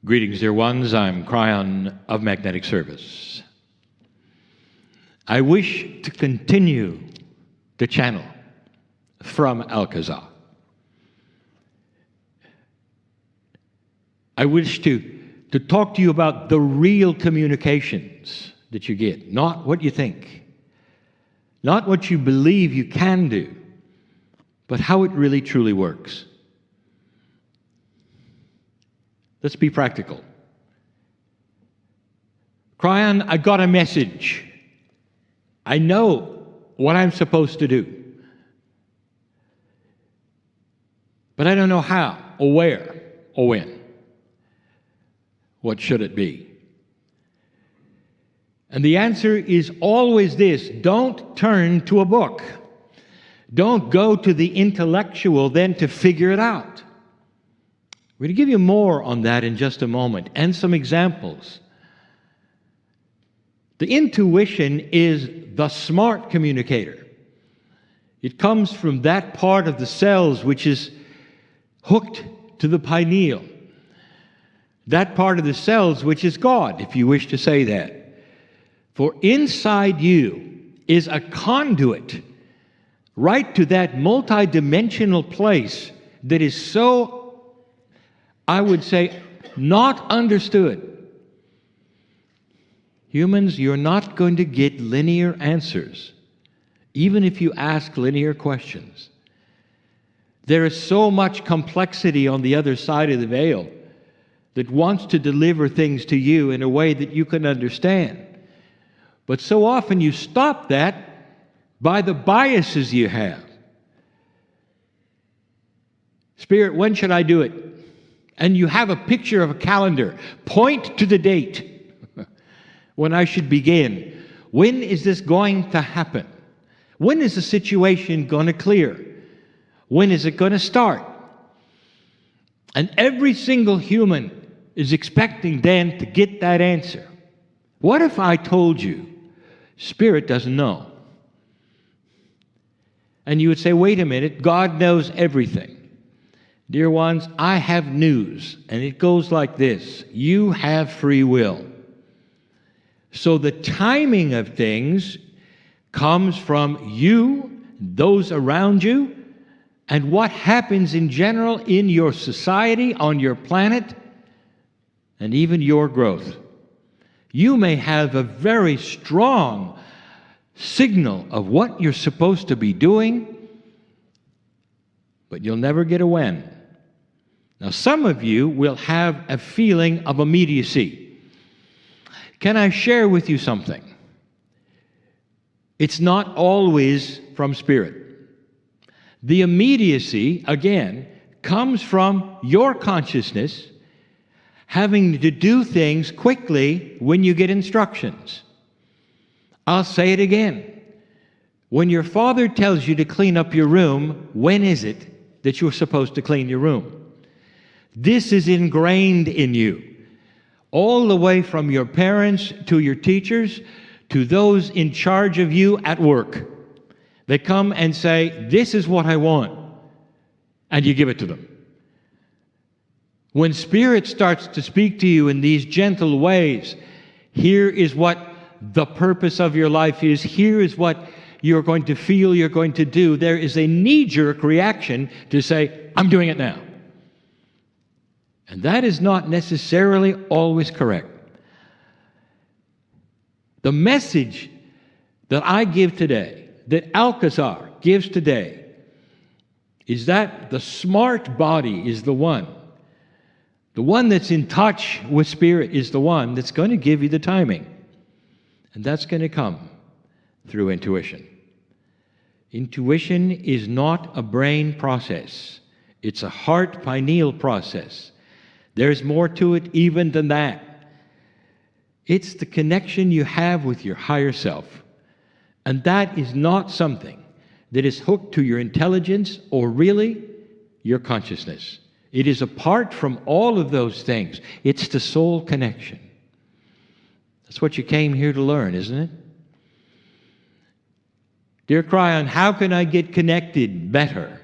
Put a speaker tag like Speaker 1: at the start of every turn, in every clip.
Speaker 1: Greetings, dear ones. I'm Kryon of Magnetic Service. I wish to continue the channel from Alcazar. I wish to talk to you about the real communications that you get, not what you think, not what you believe you can do, but how it really truly works. Let's be practical. Kryon, I got a message. I know what I'm supposed to do, but I don't know how, or where, or when. What should it be? And the answer is always this: don't turn to a book. Don't go to the intellectual then to figure it out. We're going to give you more on that in just a moment, and some examples. The intuition is the smart communicator. It comes from that part of the cells which is hooked to the pineal. That part of the cells which is God, if you wish to say that. For inside you is a conduit right to that multidimensional place that is so, I would say, not understood. Humans, you're not going to get linear answers, even if you ask linear questions. There is so much complexity on the other side of the veil that wants to deliver things to you in a way that you can understand. But so often you stop that by the biases you have. Spirit, when should I do it? And you have a picture of a calendar. Point to the date when I should begin. When is this going to happen? When is the situation going to clear? When is it going to start? And every single human is expecting then to get that answer. What if I told you, Spirit doesn't know? And you would say, wait a minute, God knows everything. Dear ones, I have news, and it goes like this: you have free will. So the timing of things comes from you, those around you, and what happens in general in your society, on your planet, and even your growth. You may have a very strong signal of what you're supposed to be doing, but you'll never get a when. Now, some of you will have a feeling of immediacy. Can I share with you something? It's not always from Spirit. The immediacy, again, comes from your consciousness having to do things quickly when you get instructions. I'll say it again. When your father tells you to clean up your room, when is it that you're supposed to clean your room? This is ingrained in you, all the way from your parents to your teachers to those in charge of you at work. They come and say, this is what I want, and you give it to them. When Spirit starts to speak to you in these gentle ways, here is what the purpose of your life is, here is what you're going to feel, you're going to do, there is a knee-jerk reaction to say, I'm doing it now. And that is not necessarily always correct. The message that I give today, that Alcazar gives today, is that the smart body is the one that's in touch with Spirit is the one that's going to give you the timing. And that's going to come through intuition. Intuition is not a brain process. It's a heart pineal process. There's more to it even than that. It's the connection you have with your higher self. And that is not something that is hooked to your intelligence or really your consciousness. It is apart from all of those things. It's the soul connection. That's what you came here to learn, isn't it? Dear Kryon, how can I get connected better?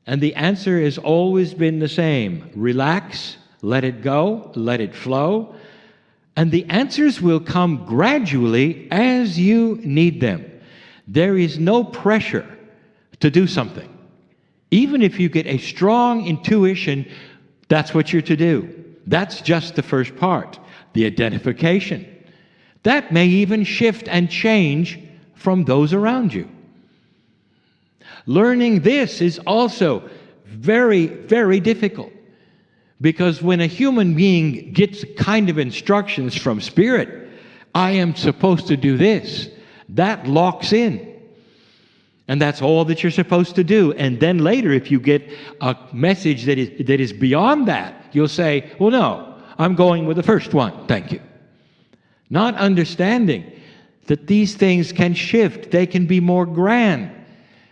Speaker 1: And the answer has always been the same. Relax, Let it go, let it flow, and the answers will come gradually as you need them. There is no pressure to do something. Even if you get a strong intuition, that's what you're to do. That's just the first part, the identification. That may even shift and change from those around you. Learning this is also very, very difficult, because when a human being gets kind of instructions from Spirit, I am supposed to do this, that locks in. And that's all that you're supposed to do. And then later, if you get a message that is beyond that, you'll say, well, no, I'm going with the first one, thank you. Not understanding that these things can shift, they can be more grand,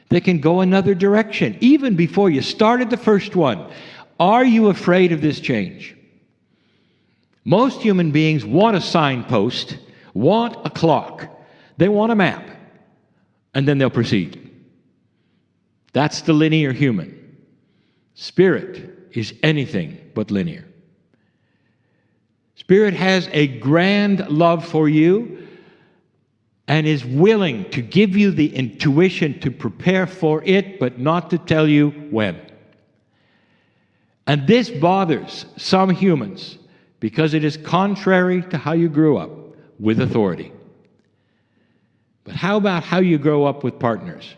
Speaker 1: they can go another direction. Even before you started the first one, are you afraid of this change? Most human beings want a signpost, want a clock, they want a map, and then they'll proceed. That's the linear human. Spirit is anything but linear. Spirit has a grand love for you and is willing to give you the intuition to prepare for it, but not to tell you when. And this bothers some humans because it is contrary to how you grew up with authority. But how about how you grow up with partners?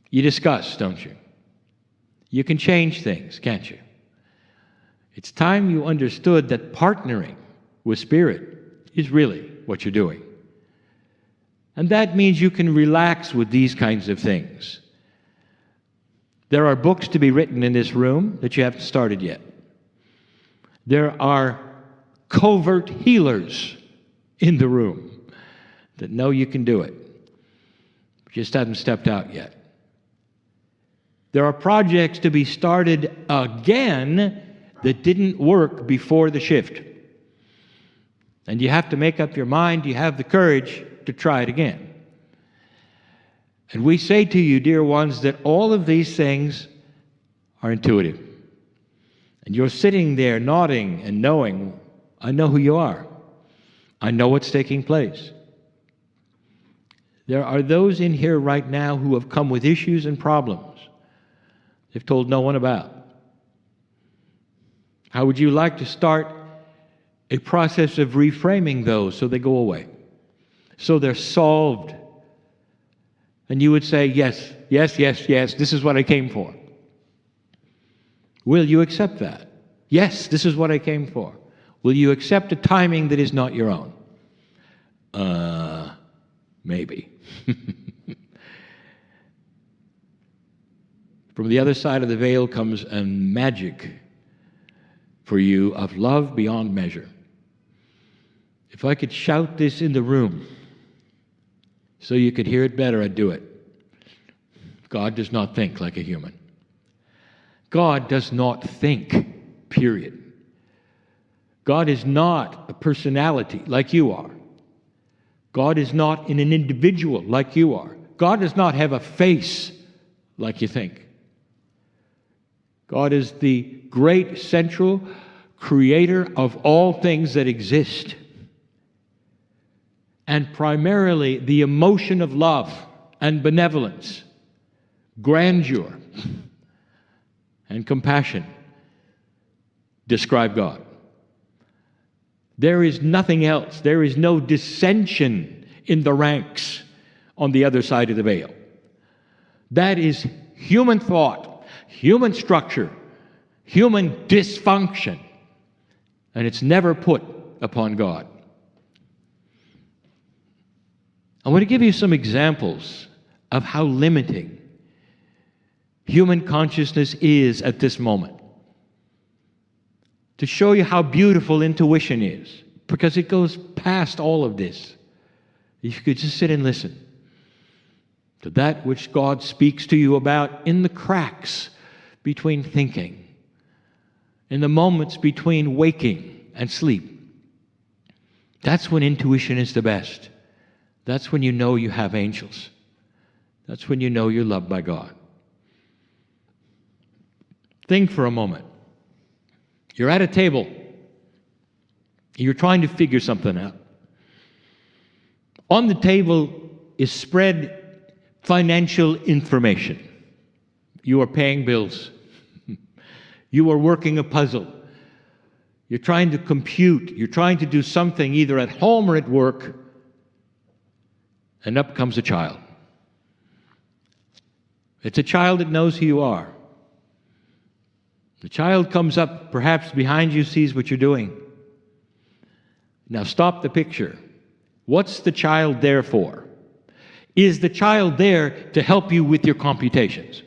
Speaker 1: You discuss, don't you? You can change things, can't you? It's time you understood that partnering with Spirit is really what you're doing. And that means you can relax with these kinds of things. There are books to be written in this room that you haven't started yet. There are covert healers in the room that know you can do it. Just haven't stepped out yet. There are projects to be started again that didn't work before the shift. And you have to make up your mind, you have the courage to try it again. And we say to you, dear ones, that all of these things are intuitive. And you're sitting there nodding and knowing, I know who you are. I know what's taking place. There are those in here right now who have come with issues and problems they've told no one about. How would you like to start a process of reframing those so they go away, so they're solved? And you would say, yes, yes, yes, yes, this is what I came for. Will you accept that? Yes, this is what I came for. Will you accept a timing that is not your own? Maybe. From the other side of the veil comes a magic for you of love beyond measure. If I could shout this in the room so you could hear it better, I'd do it. God does not think like a human. God does not think, period. God is not a personality like you are. God is not an individual like you are. God does not have a face like you think. God is the great central creator of all things that exist. And primarily the emotion of love and benevolence, grandeur, and compassion describe God. There is nothing else. There is no dissension in the ranks on the other side of the veil. That is human thought, human structure, human dysfunction, and it's never put upon God. I want to give you some examples of how limiting human consciousness is at this moment, to show you how beautiful intuition is, because it goes past all of this. If you could just sit and listen to that which God speaks to you about in the cracks between thinking, in the moments between waking and sleep. That's when intuition is the best. That's when you know you have angels. That's when you know you're loved by God. Think for a moment. You're at a table. You're trying to figure something out. On the table is spread financial information. You are paying bills. You are working a puzzle. You're trying to compute. You're trying to do something either at home or at work. And up comes a child. It's a child that knows who you are. The child comes up, perhaps behind you, sees what you're doing. Now stop the picture. What's the child there for? Is the child there to help you with your computations?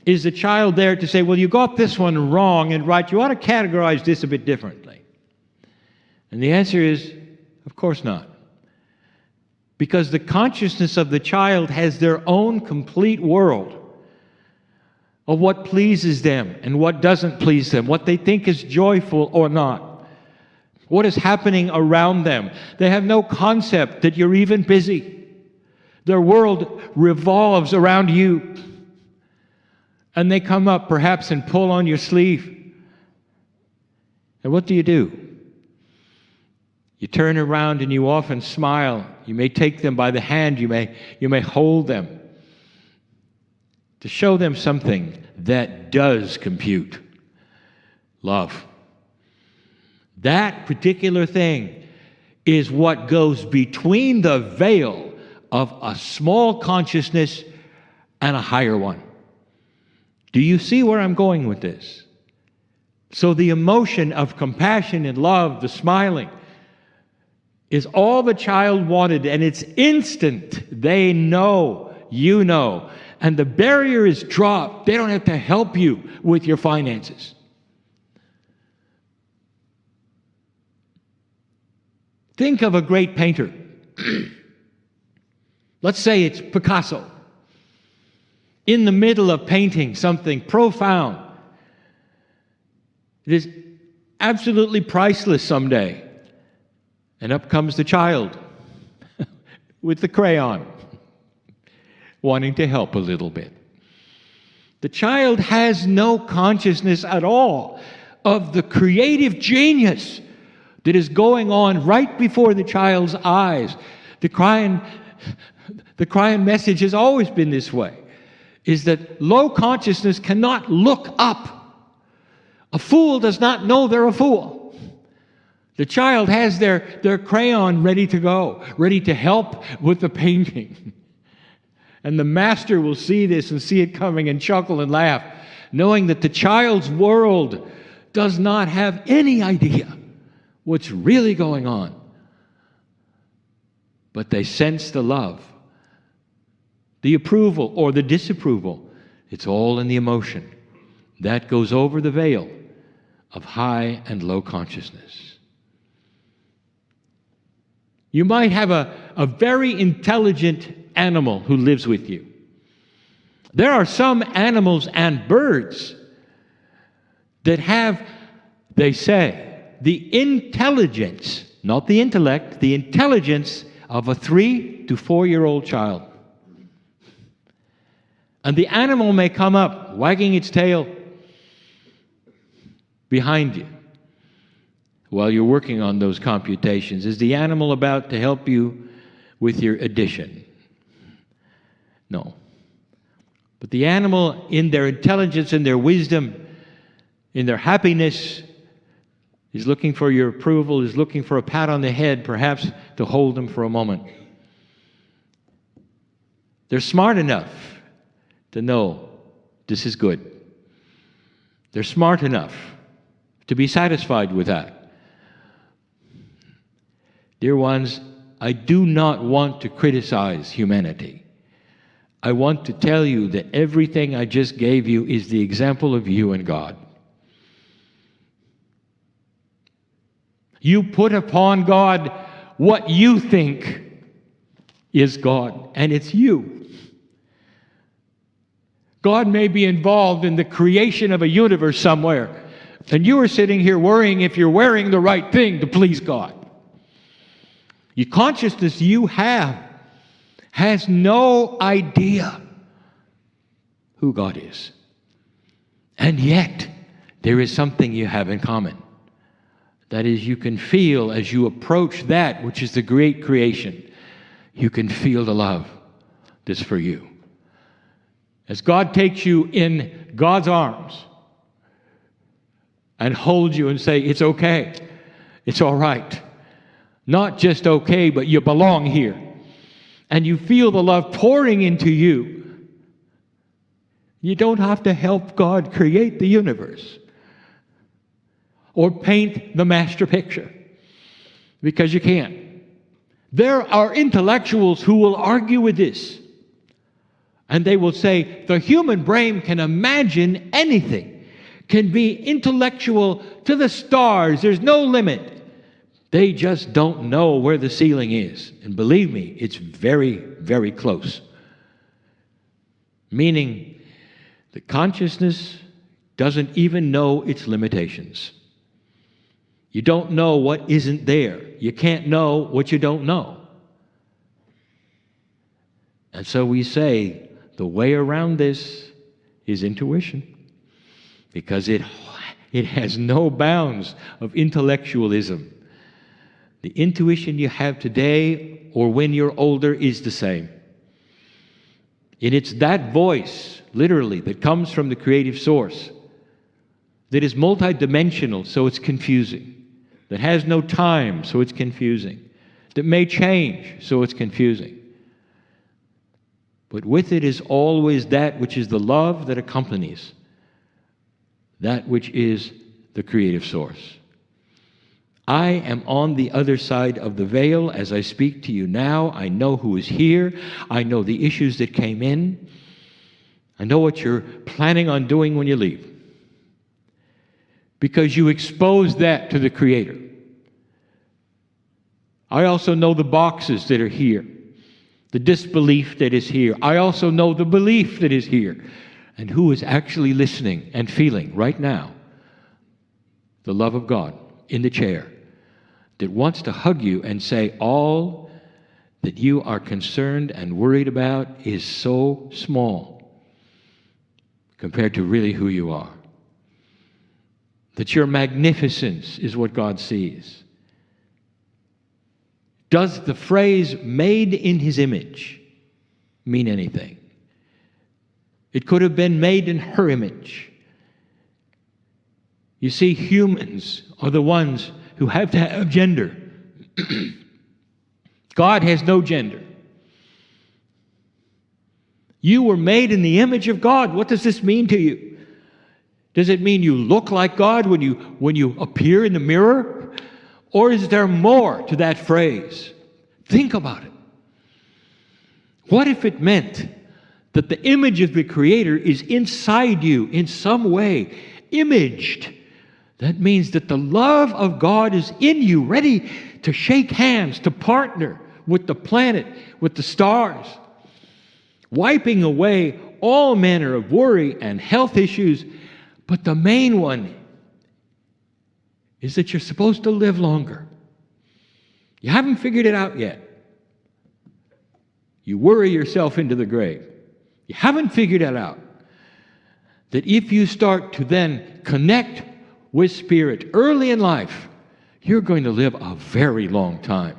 Speaker 1: Is the child there to say, well, you got this one wrong and right, you ought to categorize this a bit differently? And the answer is, of course not. Because the consciousness of the child has their own complete world of what pleases them and what doesn't please them, what they think is joyful or not, what is happening around them. They have no concept that you're even busy. Their world revolves around you. And they come up perhaps and pull on your sleeve. And what do? You turn around and you often smile. You may take them by the hand. You may hold them to show them something that does compute. Love. That particular thing is what goes between the veil of a small consciousness and a higher one. Do you see where I'm going with this? So the emotion of compassion and love, the smiling, is all the child wanted, and it's instant. They know, you know, and the barrier is dropped. They don't have to help you with your finances. Think of a great painter. Let's say it's Picasso. In the middle of painting something profound. It is absolutely priceless someday. And up comes the child with the crayon, wanting to help a little bit. The child has no consciousness at all of the creative genius that is going on right before the child's eyes. The Kryon message has always been this way, is that low consciousness cannot look up. A fool does not know they're a fool. The child has their crayon ready to go, ready to help with the painting. And the master will see this and see it coming and chuckle and laugh, knowing that the child's world does not have any idea what's really going on. But they sense the love, the approval or the disapproval. It's all in the emotion. That goes over the veil of high and low consciousness. You might have a very intelligent animal who lives with you. There are some animals and birds that have, they say, the intelligence, not the intellect, the intelligence of a 3 to 4-year-old child. And the animal may come up, wagging its tail behind you while you're working on those computations. Is the animal about to help you with your addition? No. But the animal, in their intelligence, in their wisdom, in their happiness, is looking for your approval, is looking for a pat on the head, perhaps to hold them for a moment. They're smart enough to know this is good. They're smart enough to be satisfied with that. Dear ones, I do not want to criticize humanity. I want to tell you that everything I just gave you is the example of you and God. You put upon God what you think is God, and it's you. God may be involved in the creation of a universe somewhere, and you are sitting here worrying if you're wearing the right thing to please God. The consciousness you have has no idea who God is. And yet, there is something you have in common. That is, you can feel as you approach that which is the great creation, you can feel the love that's for you. As God takes you in God's arms and holds you and say, it's okay, it's all right. Not just okay, but you belong here. And you feel the love pouring into you. You don't have to help God create the universe or paint the master picture, because you can't. There are intellectuals who will argue with this, and they will say the human brain can imagine anything, can be intellectual to the stars, there's no limit. They just don't know where the ceiling is. And believe me, it's very, very close. Meaning, the consciousness doesn't even know its limitations. You don't know what isn't there. You can't know what you don't know. And so we say the way around this is intuition, because it has no bounds of intellectualism. The intuition you have today or when you're older is the same. And it's that voice, literally, that comes from the creative source, that is multidimensional, so it's confusing, that has no time, so it's confusing, that may change, so it's confusing. But with it is always that which is the love that accompanies that which is the creative source. I am on the other side of the veil as I speak to you now. I know who is here. I know the issues that came in. I know what you're planning on doing when you leave, because you exposed that to the Creator. I also know the boxes that are here, the disbelief that is here. I also know the belief that is here, and who is actually listening and feeling right now the love of God in the chair, that wants to hug you and say all that you are concerned and worried about is so small compared to really who you are. That your magnificence is what God sees. Does the phrase made in His image mean anything? It could have been made in her image. You see, humans are the ones who have to have gender. God has no gender. You were made in the image of God. What does this mean to you? Does it mean you look like God when you appear in the mirror? Or is there more to that phrase? Think about it. What if it meant that the image of the Creator is inside you in some way, imaged? That means that the love of God is in you, ready to shake hands, to partner with the planet, with the stars, wiping away all manner of worry and health issues. But the main one is that you're supposed to live longer. You haven't figured it out yet. You worry yourself into the grave. You haven't figured it out. That if you start to then connect with Spirit early in life, you're going to live a very long time.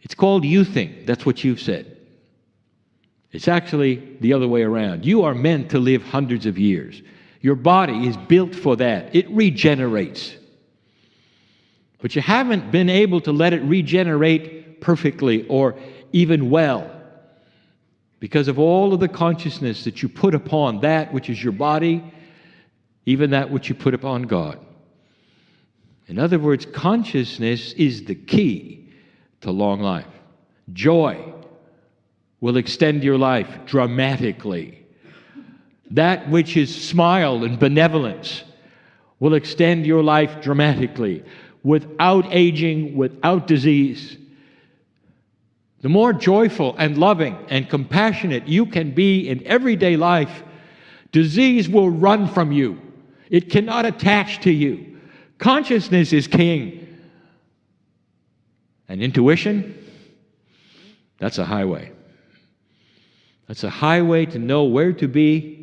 Speaker 1: It's called youthing. That's what you've said. It's actually the other way around. You are meant to live hundreds of years. Your body is built for that. It regenerates. But you haven't been able to let it regenerate perfectly or even well, because of all of the consciousness that you put upon that which is your body, even that which you put upon God. In other words, consciousness is the key to long life. Joy will extend your life dramatically. That which is smile and benevolence will extend your life dramatically, without aging, without disease. The more joyful and loving and compassionate you can be in everyday life, disease will run from you. It cannot attach to you. Consciousness is king. And intuition, that's a highway. That's a highway to know where to be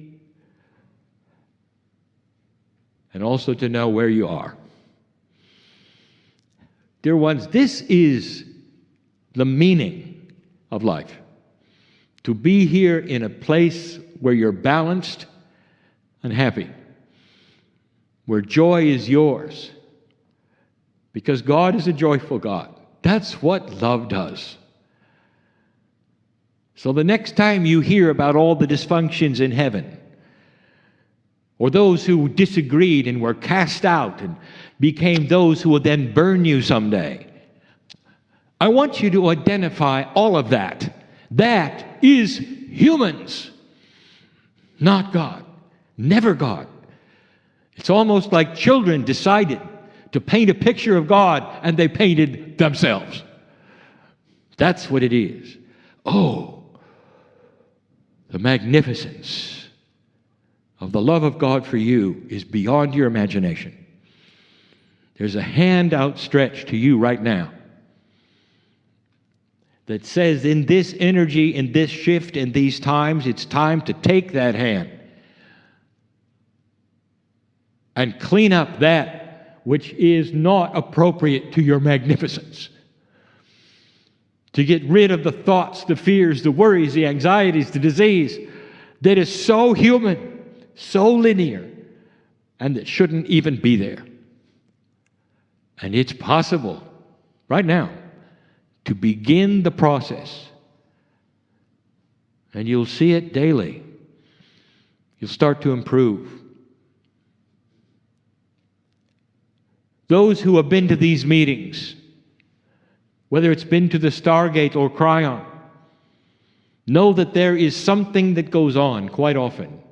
Speaker 1: and also to know where you are. Dear ones, this is the meaning of life. To be here in a place where you're balanced and happy, where joy is yours, because God is a joyful God. That's what love does. So the next time you hear about all the dysfunctions in heaven, or those who disagreed and were cast out and became those who will then burn you someday, I want you to identify all of that. That is humans, not God, never God. It's almost like children decided to paint a picture of God and they painted themselves. That's what it is. Oh, the magnificence of the love of God for you is beyond your imagination. There's a hand outstretched to you right now that says, in this energy, in this shift, in these times, it's time to take that hand and clean up that which is not appropriate to your magnificence. To get rid of the thoughts, the fears, the worries, the anxieties, the disease that is so human, so linear, and that shouldn't even be there. And it's possible right now to begin the process. And you'll see it daily. You'll start to improve. Those who have been to these meetings, whether it's been to the Stargate or Kryon, know that there is something that goes on quite often.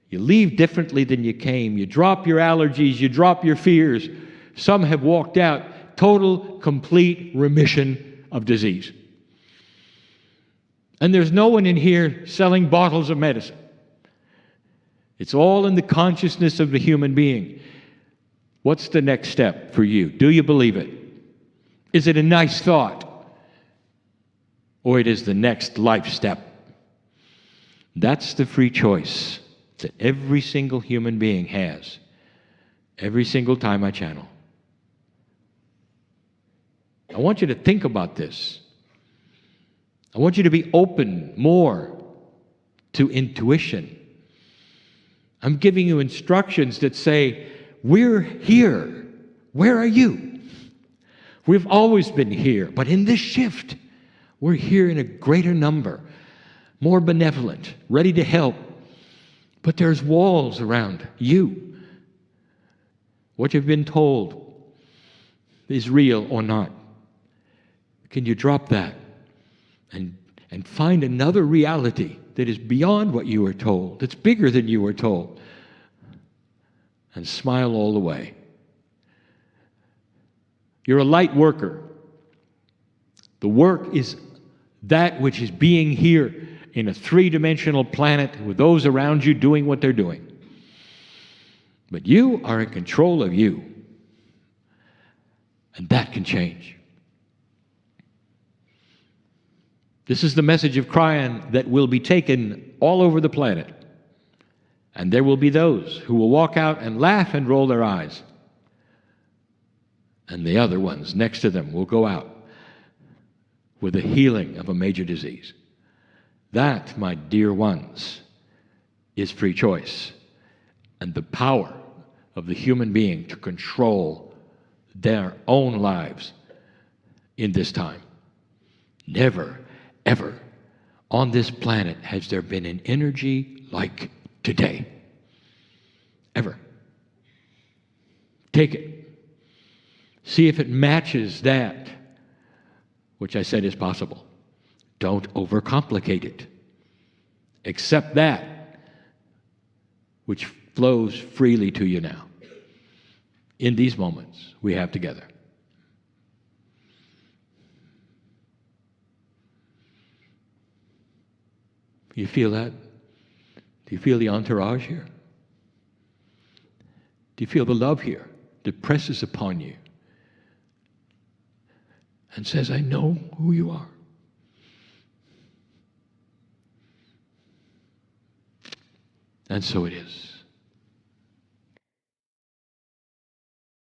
Speaker 1: You leave differently than you came. You drop your allergies, you drop your fears. Some have walked out total, complete remission of disease. And there's no one in here selling bottles of medicine. It's all in the consciousness of the human being. What's the next step for you? Do you believe it? Is it a nice thought? Or it is the next life step? That's the free choice that every single human being has every single time I channel. I want you to think about this. I want you to be open more to intuition. I'm giving you instructions that say, we're here. Where are you? We've always been here, but in this shift, we're here in a greater number, more benevolent, ready to help. But there's walls around you. What you've been told is real or not. Can you drop that and find another reality that is beyond what you were told, that's bigger than you were told, and smile all the way? You're a light worker. The work is that which is being here in a three-dimensional planet with those around you doing what they're doing. But you are in control of you. And that can change. This is the message of Kryon that will be taken all over the planet. And there will be those who will walk out and laugh and roll their eyes. And the other ones next to them will go out with the healing of a major disease. That, my dear ones, is free choice and the power of the human being to control their own lives in this time. Never, ever on this planet has there been an energy like today. Ever. Take it. See if it matches that which I said is possible. Don't overcomplicate it. Accept that which flows freely to you now in these moments we have together. You feel that? Do you feel the entourage here? Do you feel the love here that presses upon you and says, I know who you are? And so it is.